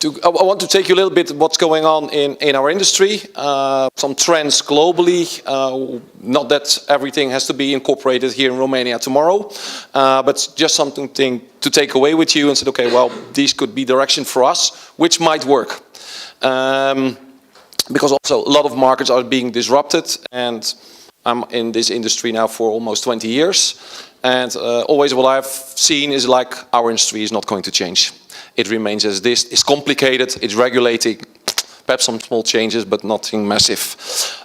I want to take you a little bit what's going on in our industry, some trends globally. Not that everything has to be incorporated here in Romania tomorrow, but just something to take away with you and say, okay, well, these could be direction for us, which might work. Because also a lot of markets are being disrupted, and I'm in this industry now for almost 20 years. And always what I've seen is like our industry is not going to change. It remains as this. It's complicated, it's regulated, perhaps some small changes, but nothing massive.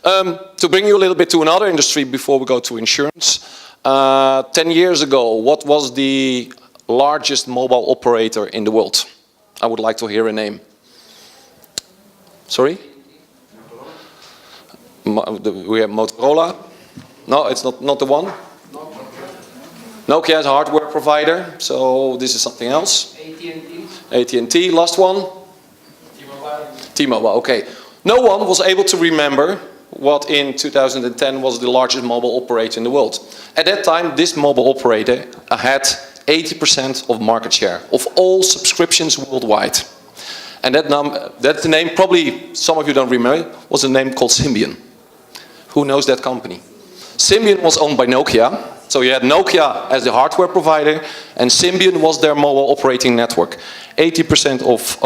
To bring you a little bit to another industry before we go to insurance. 10 years ago, what was the largest mobile operator in the world? I would like to hear a name. Sorry? We have Motorola. No, it's not the one. Nokia is a hardware provider, so this is something else. AT&T, last one? T-Mobile, okay. No one was able to remember what in 2010 was the largest mobile operator in the world. At that time, this mobile operator had 80% of market share of all subscriptions worldwide. And that's the name, probably some of you don't remember, was a name called Symbian. Who knows that company? Symbian was owned by Nokia. So you had Nokia as the hardware provider, and Symbian was their mobile operating network. 80% of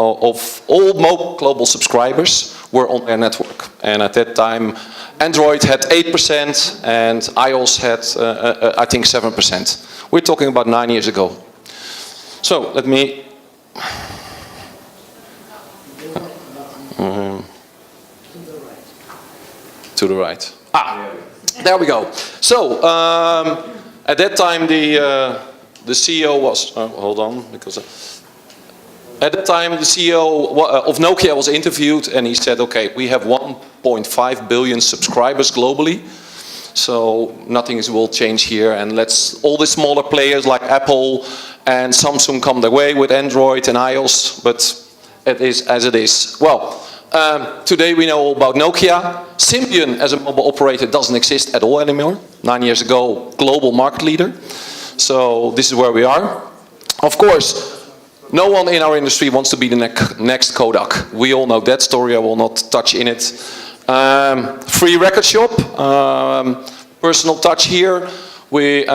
all global subscribers were on their network. And at that time, Android had 8% and iOS had, I think, 7%. We're talking about 9 years ago. So let me... to the right. There we go. So, at that time the CEO was, hold on, because at that time the CEO of Nokia was interviewed, and he said, okay, we have 1.5 billion subscribers globally, so nothing will change here, and let's all the smaller players like Apple and Samsung come their way with Android and iOS, but it is as it is. Well, today we know all about Nokia. Symbian as a mobile operator doesn't exist at all anymore. 9 years ago, global market leader. So this is where we are. Of course, no one in our industry wants to be the next Kodak. We all know that story, I will not touch in it. Free record shop, personal touch here. We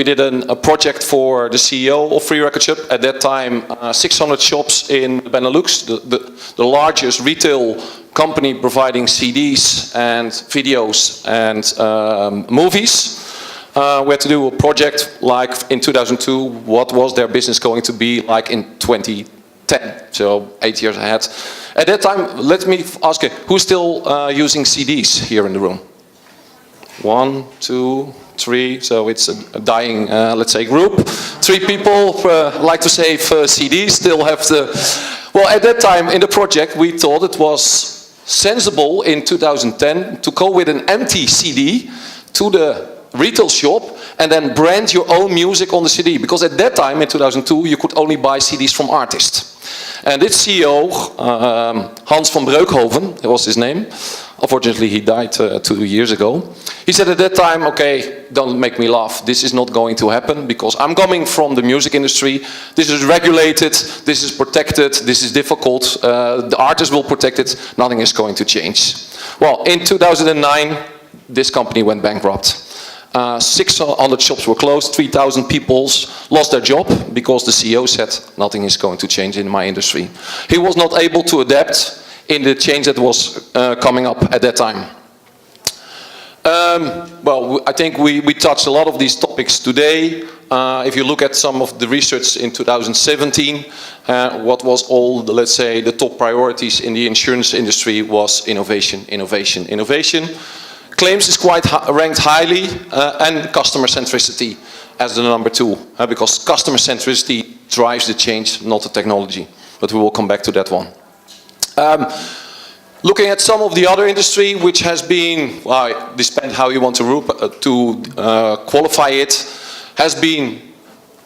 did a project for the CEO of Free Record Shop. At that time, 600 shops in Benelux, the largest retail company providing CDs and videos and movies. We had to do a project like in 2002, what was their business going to be like in 2010, so 8 years ahead. At that time, let me ask you, who's still using CDs here in the room? 1, 2, 3, so it's a dying, let's say, group. 3 people like to save CDs, still have the... Well, at that time in the project, we thought it was sensible in 2010 to go with an empty CD to the retail shop and then brand your own music on the CD. Because at that time, in 2002, you could only buy CDs from artists. And this CEO, Hans van Breukhoven, that was his name. Unfortunately, he died 2 years ago. He said at that time, okay, don't make me laugh. This is not going to happen because I'm coming from the music industry. This is regulated, this is protected, this is difficult. The artist will protect it. Nothing is going to change. Well, in 2009, this company went bankrupt. 600 shops were closed, 3,000 people lost their job because the CEO said nothing is going to change in my industry. He was not able to adapt in the change that was coming up at that time. Well, I think we touched a lot of these topics today. If you look at some of the research in 2017, what was all, let's say, the top priorities in the insurance industry was innovation, innovation, innovation. Claims is quite ranked highly, and customer centricity as the number 2, because customer centricity drives the change, not the technology. But we will come back to that one. Looking at some of the other industry, which has been, well, depends how you want to qualify it, has been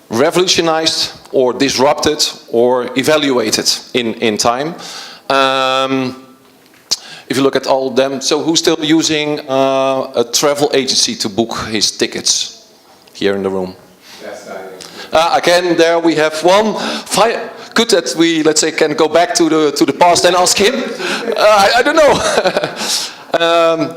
revolutionized or disrupted or evaluated in time. If you look at all of them, so who's still using a travel agency to book his tickets here in the room? Yes, I do. Again, there we have one. good that we, let's say, can go back to the past and ask him. I don't know.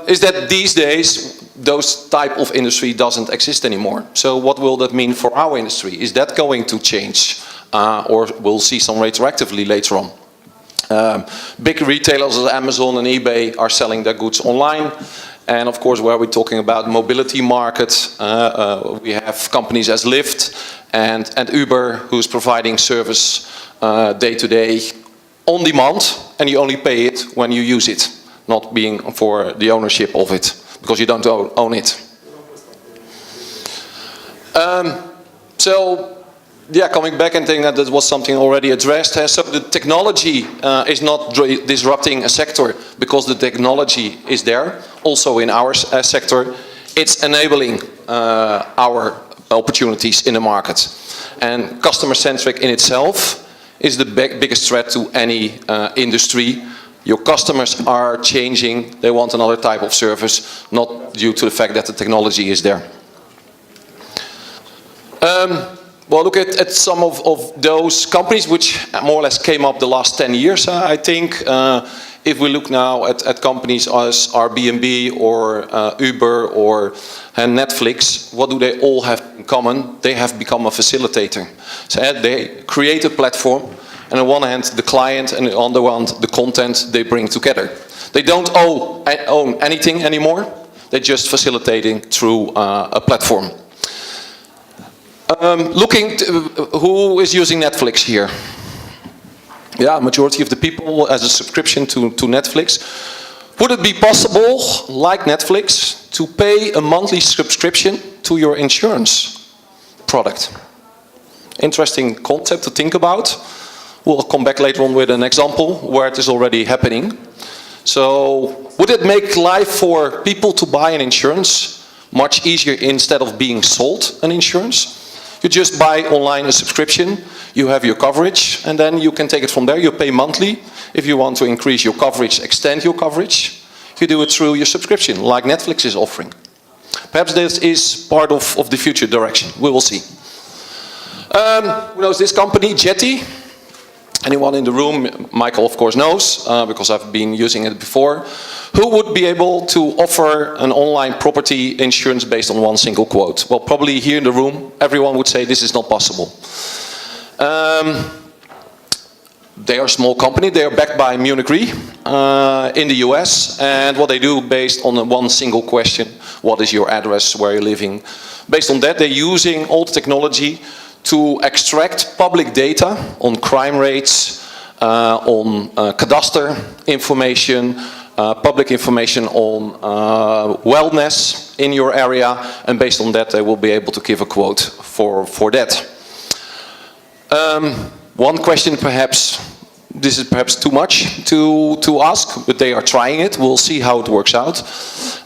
Is that these days those type of industry doesn't exist anymore. So what will that mean for our industry? Is that going to change, or we'll see some retroactively later on? Big retailers as Amazon and eBay are selling their goods online. And of course, where we're talking about mobility market, we have companies as Lyft and Uber, who's providing service day to day on demand, and you only pay it when you use it, not being for the ownership of it, because you don't own it. So, yeah, coming back and thinking that was something already addressed. So the technology is not disrupting a sector because the technology is there. Also in our sector, it's enabling our opportunities in the market. And customer-centric in itself is the biggest threat to any industry. Your customers are changing. They want another type of service, not due to the fact that the technology is there. Well, look at some of those companies which more or less came up the last 10 years, I think. If we look now at companies as Airbnb or Uber or Netflix, what do they all have in common? They have become a facilitator. So they create a platform, and on one hand the client, and on the other hand the content they bring together. They don't own anything anymore. They're just facilitating through a platform. Looking to, who is using Netflix here? Yeah, majority of the people as a subscription to Netflix. Would it be possible, like Netflix, to pay a monthly subscription to your insurance product? Interesting concept to think about. We'll come back later on with an example where it is already happening. So, would it make life for people to buy an insurance much easier instead of being sold an insurance? You just buy online a subscription, you have your coverage, and then you can take it from there. You pay monthly. If you want to increase your coverage, extend your coverage, you do it through your subscription, like Netflix is offering. Perhaps this is part of the future direction. We will see. Who knows this company, Jetty? Anyone in the room? Michael, of course, knows, because I've been using it before. Who would be able to offer an online property insurance based on one single quote? Well, probably here in the room, everyone would say this is not possible. They are a small company. They are backed by Munich Re in the US. And what they do based on one single question, what is your address, where you're living? Based on that, they're using all the technology to extract public data on crime rates, on cadastre information, public information on wellness in your area, and based on that they will be able to give a quote for that. One question perhaps, this is perhaps too much to ask, but they are trying it. We'll see how it works out.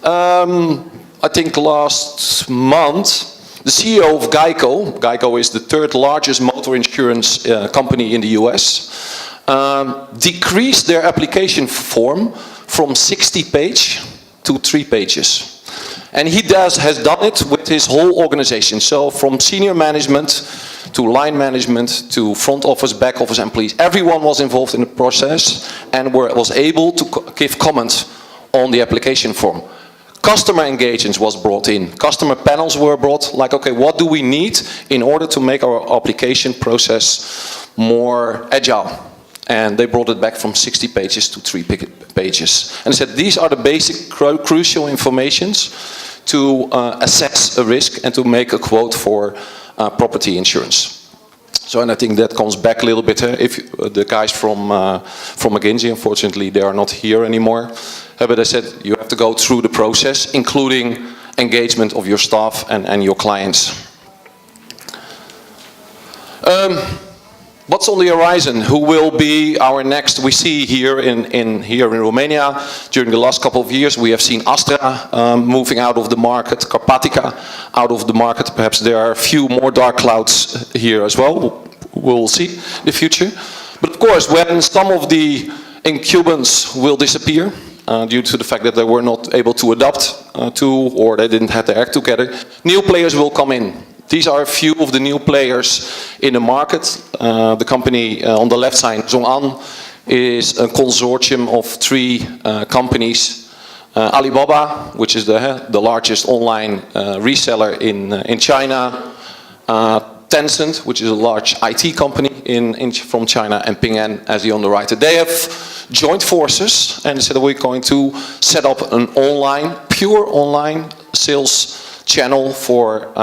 I think last month, the CEO of Geico is the third largest motor insurance company in the US, decreased their application form from 60 pages to 3 pages. And he has done it with his whole organization. So from senior management to line management to front office, back office employees, everyone was involved in the process and was able to give comment on the application form. Customer engagement was brought in. Customer panels were brought, like, okay, what do we need in order to make our application process more agile? And they brought it back from 60 pages to 3 pages. And they said, these are the basic crucial informations to assess a risk and to make a quote for property insurance. So, and I think that comes back a little bit. If the guys from McKinsey, unfortunately, they are not here anymore. But I said you have to go through the process, including engagement of your staff and your clients. What's on the horizon? Who will be our next? We see here in Romania, during the last couple of years, we have seen Astra moving out of the market, Carpatica out of the market. Perhaps there are a few more dark clouds here as well. We'll see the future. But of course, when some of the incumbents will disappear, due to the fact that they were not able to adapt to, or they didn't have their act together, new players will come in. These are a few of the new players in the market. The company on the left side, Zhong'an, is a consortium of 3 companies. Alibaba, which is the largest online reseller in China. Tencent, which is a large IT company from China, and Ping An as the underwriter. They have joined forces and said we're going to set up an pure online sales channel for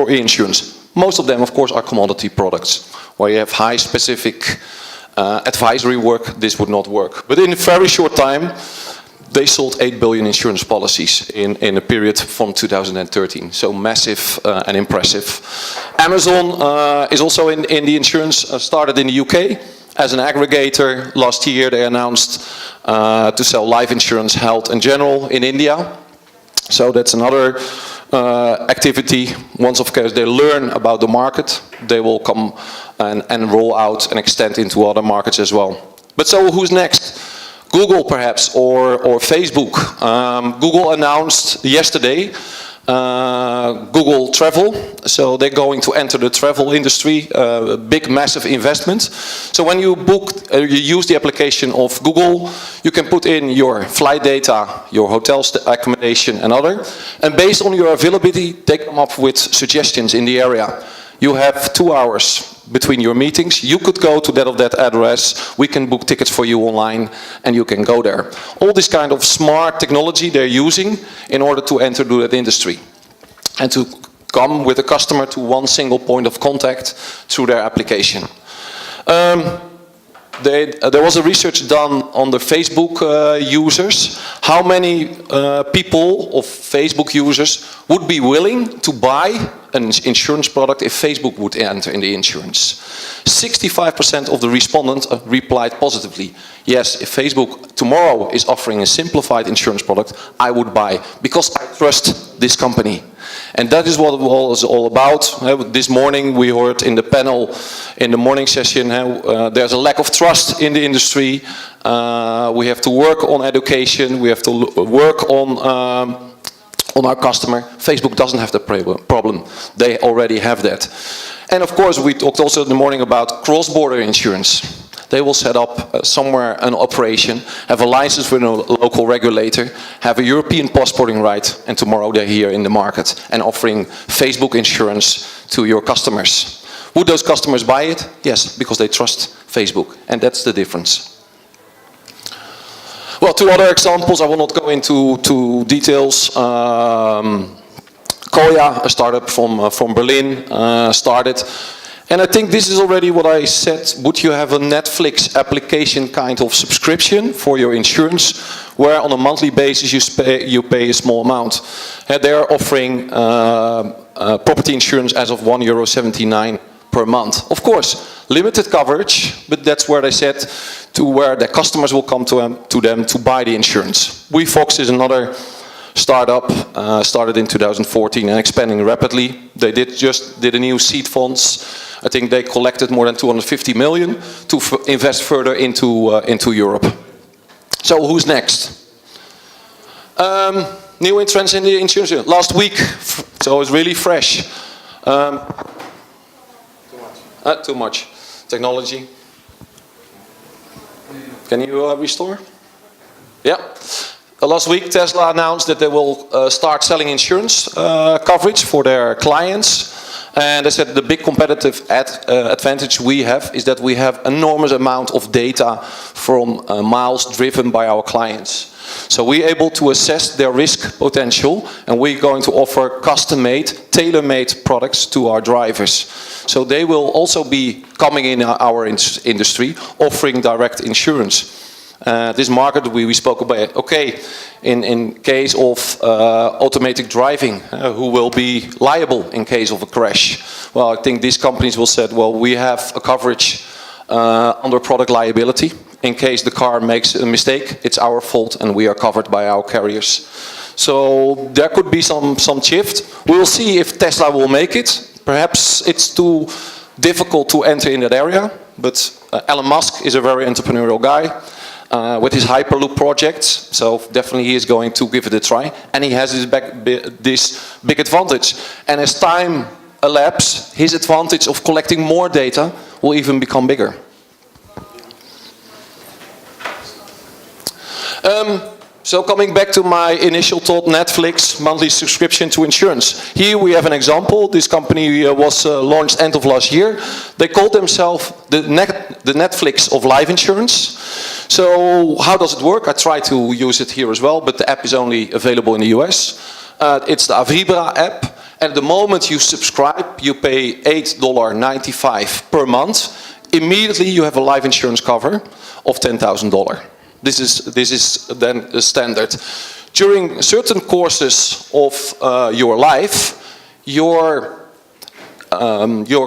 insurance. Most of them, of course, are commodity products where you have high specific advisory work. This would not work. But in a very short time, they sold 8 billion insurance policies in a period from 2013. So massive and impressive. Amazon is also in the insurance, started in the UK as an aggregator. Last year they announced to sell life insurance, health and general in India. So that's another activity. Once of course they learn about the market, they will come and roll out and extend into other markets as well. But so who's next? Google perhaps, or Facebook. Google announced yesterday Google Travel, so they're going to enter the travel industry, big massive investment. So when you you use the application of Google, you can put in your flight data, your hotel accommodation and other, and based on your availability they come up with suggestions in the area. You have 2 hours between your meetings. You could go to that address. We can book tickets for you online and you can go there. All this kind of smart technology they're using in order to enter that industry and to come with the customer to one single point of contact through their application. There was a research done on the Facebook users. How many people of Facebook users would be willing to buy an insurance product if Facebook would enter in the insurance? 65% of the respondents replied positively. Yes, if Facebook tomorrow is offering a simplified insurance product, I would buy because I trust this company. And that is what it was all about. This morning we heard in the panel, in the morning session, there's a lack of trust in the industry. We have to work on education. We have to work on our customer. Facebook doesn't have the problem. They already have that. And of course we talked also in the morning about cross-border insurance. They will set up somewhere an operation, have a license with a local regulator, have a European passporting right, and tomorrow they're here in the market and offering Facebook insurance to your customers. Would those customers buy it? Yes, because they trust Facebook, and that's the difference. Well, 2 other examples, I will not go into details. Koya, a startup from Berlin, started. And I think this is already what I said. Would you have a Netflix application kind of subscription for your insurance, where on a monthly basis you pay a small amount? And they are offering property insurance as of €1.79 per month. Of course, limited coverage, but that's where they said to where the customers will come to them to buy the insurance. WeFox is another startup, started in 2014 and expanding rapidly. They just did a new seed funds. I think they collected more than 250 million to invest further into Europe. So who's next? New entrants in the insurance. Last week, so it's really fresh. Too much. Technology. Can you restore? Yeah. Last week, Tesla announced that they will start selling insurance coverage for their clients. And they said the big competitive advantage we have is that we have enormous amount of data from miles driven by our clients. So we're able to assess their risk potential, and we're going to offer custom-made, tailor-made products to our drivers. So they will also be coming in our industry, offering direct insurance. This market we spoke about, okay, in case of automatic driving, who will be liable in case of a crash? Well, I think these companies will say, well, we have a coverage under product liability. In case the car makes a mistake, it's our fault and we are covered by our carriers. So there could be some shift. We'll see if Tesla will make it. Perhaps it's too difficult to enter in that area, but Elon Musk is a very entrepreneurial guy. with his Hyperloop project. So definitely he is going to give it a try. And he has this big advantage. And as time elapses, his advantage of collecting more data will even become bigger. So coming back to my initial thought, Netflix, monthly subscription to insurance. Here we have an example. This company was launched end of last year. They called themselves the Netflix of life insurance. So how does it work? I try to use it here as well, but the app is only available in the US. It's the Avibra app. And at the moment you subscribe, you pay $8.95 per month. Immediately you have a life insurance cover of $10,000. This is then the standard. During certain courses of your life, your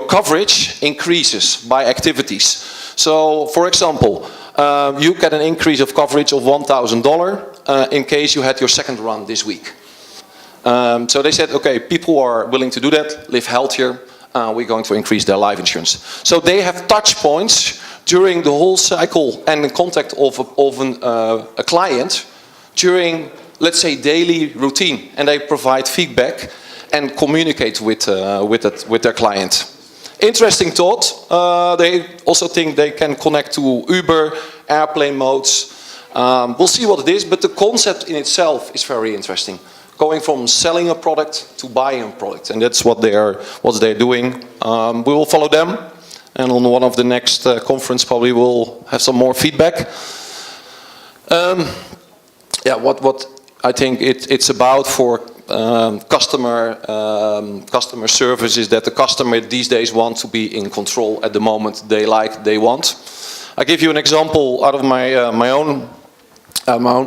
coverage increases by activities. So, for example, you get an increase of coverage of $1,000 in case you had your second run this week. So they said, okay, people are willing to do that, live healthier. We're going to increase their life insurance. So they have touch points during the whole cycle and the contact of a client during, let's say, daily routine. And they provide feedback and communicate with their client. Interesting thought. They also think they can connect to Uber, airplane modes. We'll see what it is, but the concept in itself is very interesting. Going from selling a product to buying a product, and that's what they're doing. We will follow them, and on one of the next conference probably we'll have some more feedback. Yeah, what I think it's about for customer service is that the customer these days want to be in control at the moment they want. I give you an example out of my own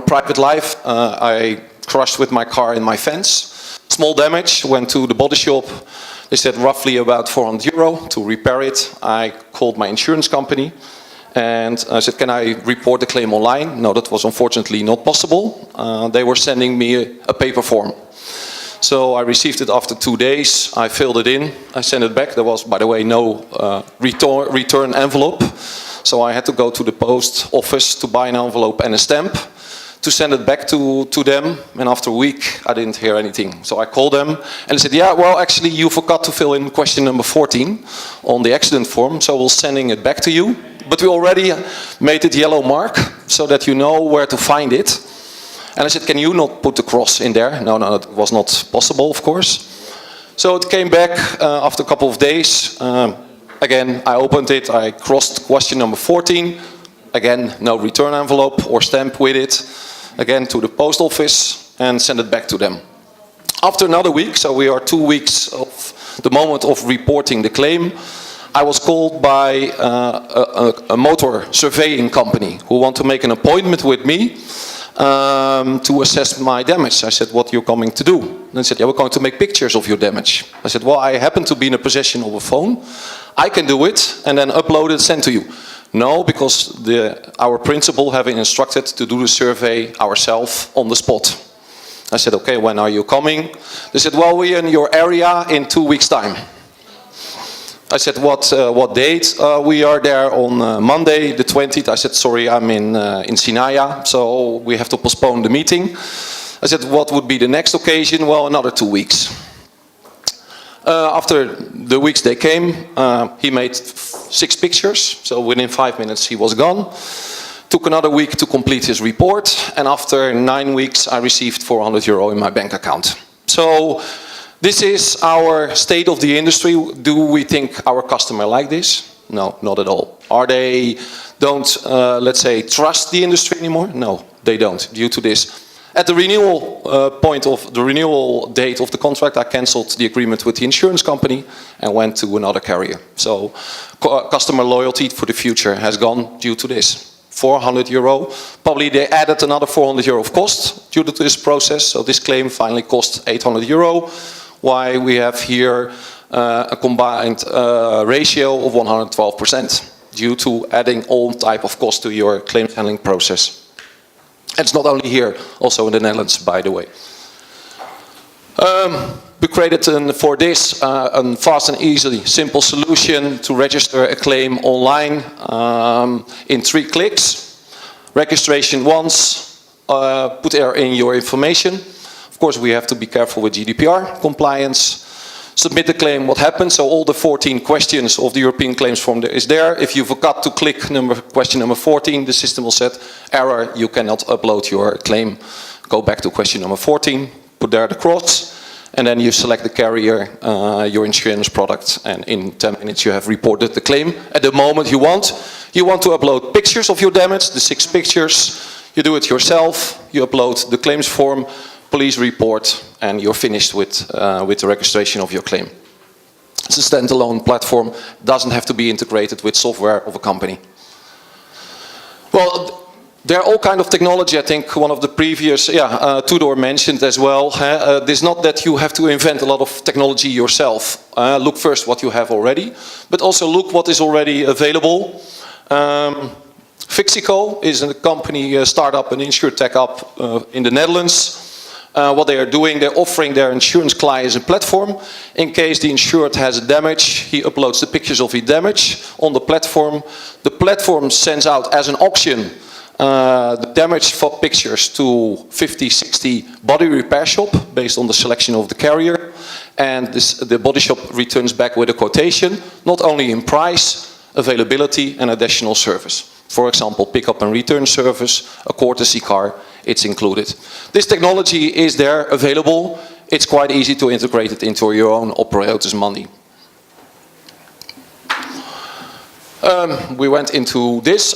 private life. I crashed with my car in my fence. Small damage, went to the body shop. They said roughly about €400 to repair it. I called my insurance company and I said, can I report the claim online? No, that was unfortunately not possible. They were sending me a paper form. So I received it after 2 days. I filled it in. I sent it back. There was, by the way, no return envelope. So I had to go to the post office to buy an envelope and a stamp to send it back to them, and after a week I didn't hear anything. So I called them and they said, yeah, well actually you forgot to fill in question number 14 on the accident form, so we're sending it back to you. But we already made it yellow mark so that you know where to find it. And I said, can you not put the cross in there? No, it was not possible, of course. So it came back after a couple of days. Again, I opened it, I crossed question number 14. Again, no return envelope or stamp with it. Again, to the post office and send it back to them. After another week, so we are 2 weeks of the moment of reporting the claim, I was called by a motor surveying company who want to make an appointment with me to assess my damage. I said, what are you coming to do? And they said, yeah, we're going to make pictures of your damage. I said, well, I happen to be in a possession of a phone. I can do it and then upload it and send to you. No, because our principal have been instructed to do the survey ourselves on the spot. I said, okay, when are you coming? They said, well, we're in your area in 2 weeks' time. I said, what date? We are there on Monday, the 20th. I said, sorry, I'm in Sinaia, so we have to postpone the meeting. I said, what would be the next occasion? Well, another 2 weeks. After the weeks they came, he made 6 pictures, so within 5 minutes he was gone. Took another week to complete his report, and after 9 weeks I received €400 in my bank account. So this is our state of the industry. Do we think our customer like this? No, not at all. Are they don't, let's say, trust the industry anymore? No, they don't, due to this. At the renewal point of the renewal date of the contract, I cancelled the agreement with the insurance company and went to another carrier. So customer loyalty for the future has gone due to this. €400. Probably they added another €400 of cost due to this process. So this claim finally cost €800. Why we have here a combined ratio of 112% due to adding all type of cost to your claims handling process. It's not only here, also in the Netherlands, by the way. We created for this a fast and easy, simple solution to register a claim online in 3 clicks. Registration once, put in your information. Of course, we have to be careful with GDPR compliance. Submit the claim, what happens? So all the 14 questions of the European claims form is there. If you forgot to click question number 14, the system will set error, you cannot upload your claim. Go back to question number 14, put there the cross, and then you select the carrier, your insurance product, and in 10 minutes you have reported the claim. At the moment you want to upload pictures of your damage, the 6 pictures, you do it yourself, you upload the claims form, police report, and you're finished with the registration of your claim. It's a standalone platform, doesn't have to be integrated with software of a company. Well, there are all kinds of technology. I think one of the previous, Tudor mentioned as well. It's not that you have to invent a lot of technology yourself. Look first what you have already, but also look what is already available. Fixico is a company, startup, an insurtech up in the Netherlands. What they are doing, they're offering their insurance clients a platform. In case the insured has a damage, he uploads the pictures of his damage on the platform. The platform sends out as an option the damage for pictures to 50-60 body repair shop based on the selection of the carrier. And the body shop returns back with a quotation, not only in price, availability and additional service. For example, pick-up and return service, a courtesy car, it's included. This technology is there, available. It's quite easy to integrate it into your own operator's money. We went into this.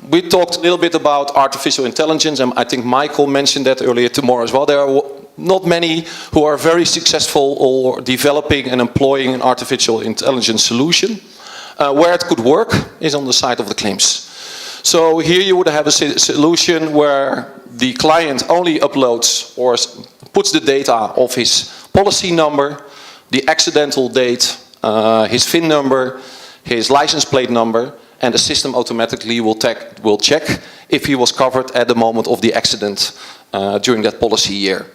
We talked a little bit about artificial intelligence, and I think Michael mentioned that earlier tomorrow as well. There are not many who are very successful or developing and employing an artificial intelligence solution. Where it could work is on the side of the claims. So here you would have a solution where the client only uploads or puts the data of his policy number, the accidental date, his VIN number, his license plate number, and the system automatically will check if he was covered at the moment of the accident during that policy year.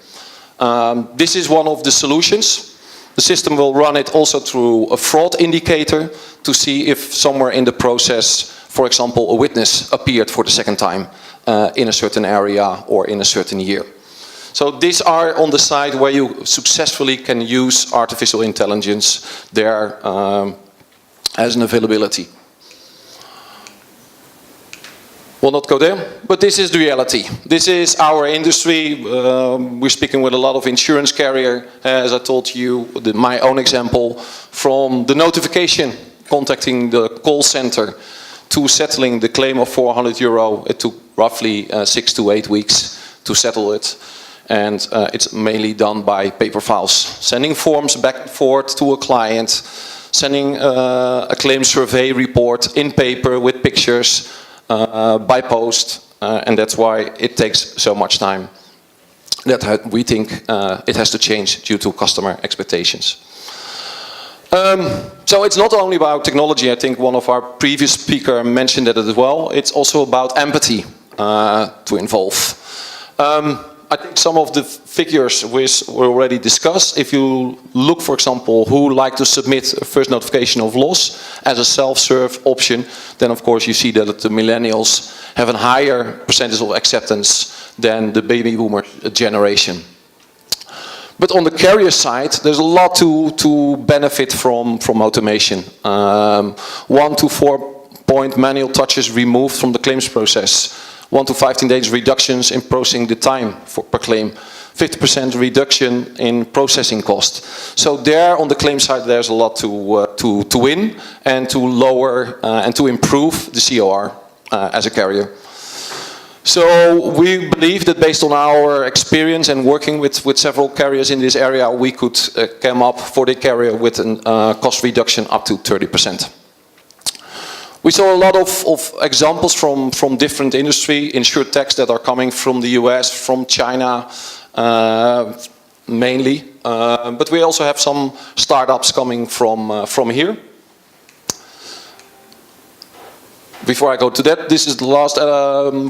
This is one of the solutions. The system will run it also through a fraud indicator to see if somewhere in the process, for example, a witness appeared for the second time in a certain area or in a certain year. So these are on the side where you successfully can use artificial intelligence there as an availability. We'll not go there, but this is the reality. This is our industry. We're speaking with a lot of insurance carrier, as I told you, my own example, from the notification, contacting the call center, to settling the claim of €400. It took roughly 6 to 8 weeks to settle it. And it's mainly done by paper files. Sending forms back and forth to a client, sending a claim survey report in paper with pictures, by post, and that's why it takes so much time. That we think it has to change due to customer expectations. So it's not only about technology. I think one of our previous speakers mentioned that as well. It's also about empathy to involve. I think some of the figures were already discussed. If you look, for example, who like to submit a first notification of loss as a self-serve option, then of course you see that the millennials have a higher percentage of acceptance than the baby boomer generation. But on the carrier side, there's a lot to benefit from automation. 1 to 4 point manual touches removed from the claims process. 1 to 15 days reductions in processing the time per claim. 50% reduction in processing cost. So there on the claim side there's a lot to win and to lower and to improve the COR as a carrier. So we believe that based on our experience and working with several carriers in this area, we could come up for the carrier with a cost reduction up to 30%. We saw a lot of examples from different industry, insurtechs that are coming from the US, from China mainly. But we also have some startups coming from here. Before I go to that, this is the last,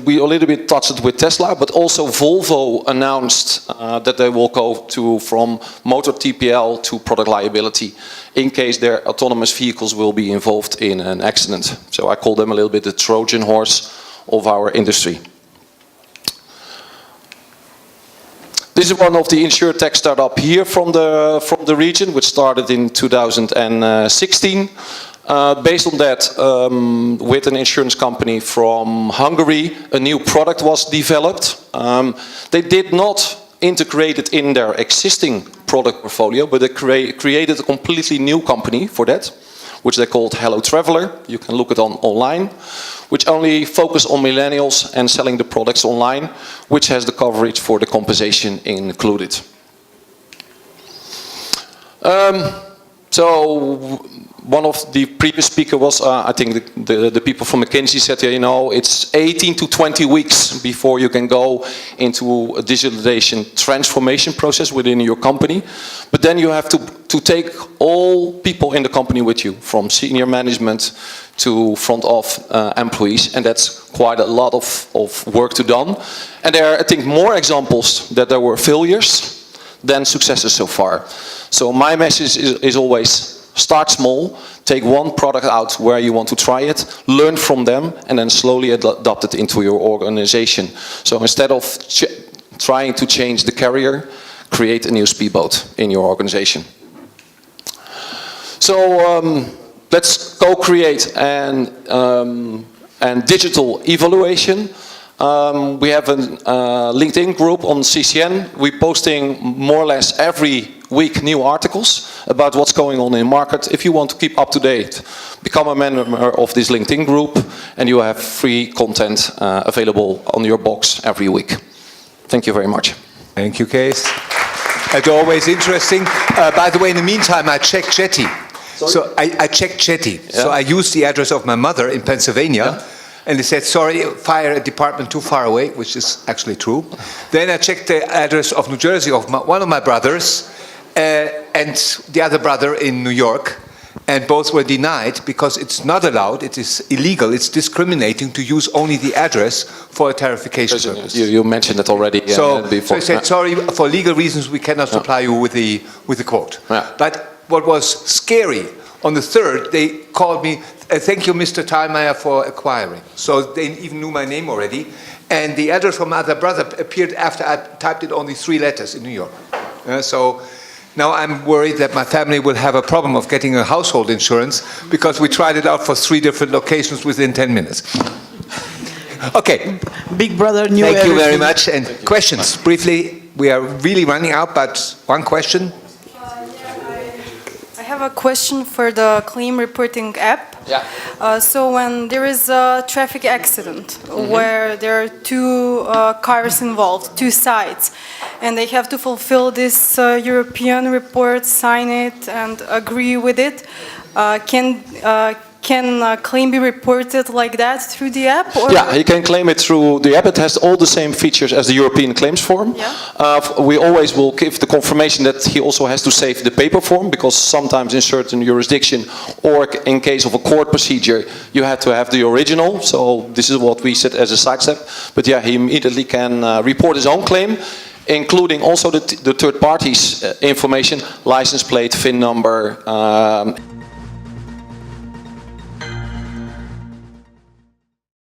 we a little bit touched it with Tesla, but also Volvo announced that they will go from motor TPL to product liability in case their autonomous vehicles will be involved in an accident. So I call them a little bit the Trojan horse of our industry. This is one of the InsurTech startup here from the region, which started in 2016. Based on that, with an insurance company from Hungary, a new product was developed. They did not integrate it in their existing product portfolio, but they created a completely new company for that, which they called Hello Traveler. You can look it online, which only focus on millennials and selling the products online, which has the coverage for the compensation included. So one of the previous speaker was, I think the people from McKinsey said, you know, it's 18 to 20 weeks before you can go into a digitalization transformation process within your company. But then you have to take all people in the company with you, from senior management to front of employees, and that's quite a lot of work to done. And there are, I think, more examples that there were failures than successes so far. So my message is always, start small, take one product out where you want to try it, learn from them, and then slowly adopt it into your organization. So instead of trying to change the carrier, create a new speedboat in your organization. So let's co-create and digital evaluation. We have a LinkedIn group on CCN. We're posting more or less every week new articles about what's going on in the market. If you want to keep up to date, become a member of this LinkedIn group, and you have free content available on your box every week. Thank you very much. Thank you, Cees. As always, interesting. By the way, in the meantime, I checked Jetty. So I checked Jetty. Yeah. So I used the address of my mother in Pennsylvania. Yeah. And they said, sorry, fire department too far away, which is actually true. Then I checked the address of New Jersey of one of my brothers and the other brother in New York. And both were denied because it's not allowed, it is illegal, it's discriminating to use only the address for a tarification purpose. You mentioned it already. So I said, sorry, for legal reasons we cannot supply you with the quote. Yeah. But what was scary, on the 3rd, they called me, thank you, Mr. Thalmeier, for acquiring. So they even knew my name already. And the address from my other brother appeared after I typed it only 3 letters in New York. So now I'm worried that my family will have a problem of getting a household insurance because we tried it out for 3 different locations within 10 minutes. Okay. Big brother knew everything. Thank you very much. And questions, briefly. We are really running out, but one question. I have a question for the claim reporting app. Yeah. So when there is a traffic accident where there are 2 cars involved, 2 sides, and they have to fulfill this European report, sign it, and agree with it, can a claim be reported like that through the app? Or? Yeah, you can claim it through the app. It has all the same features as the European claims form. Yeah. We always will give the confirmation that he also has to save the paper form, because sometimes in certain jurisdiction or in case of a court procedure, you have to have the original. So this is what we set as a side step. But yeah, he immediately can report his own claim, including also the third party's information, license plate, VIN number,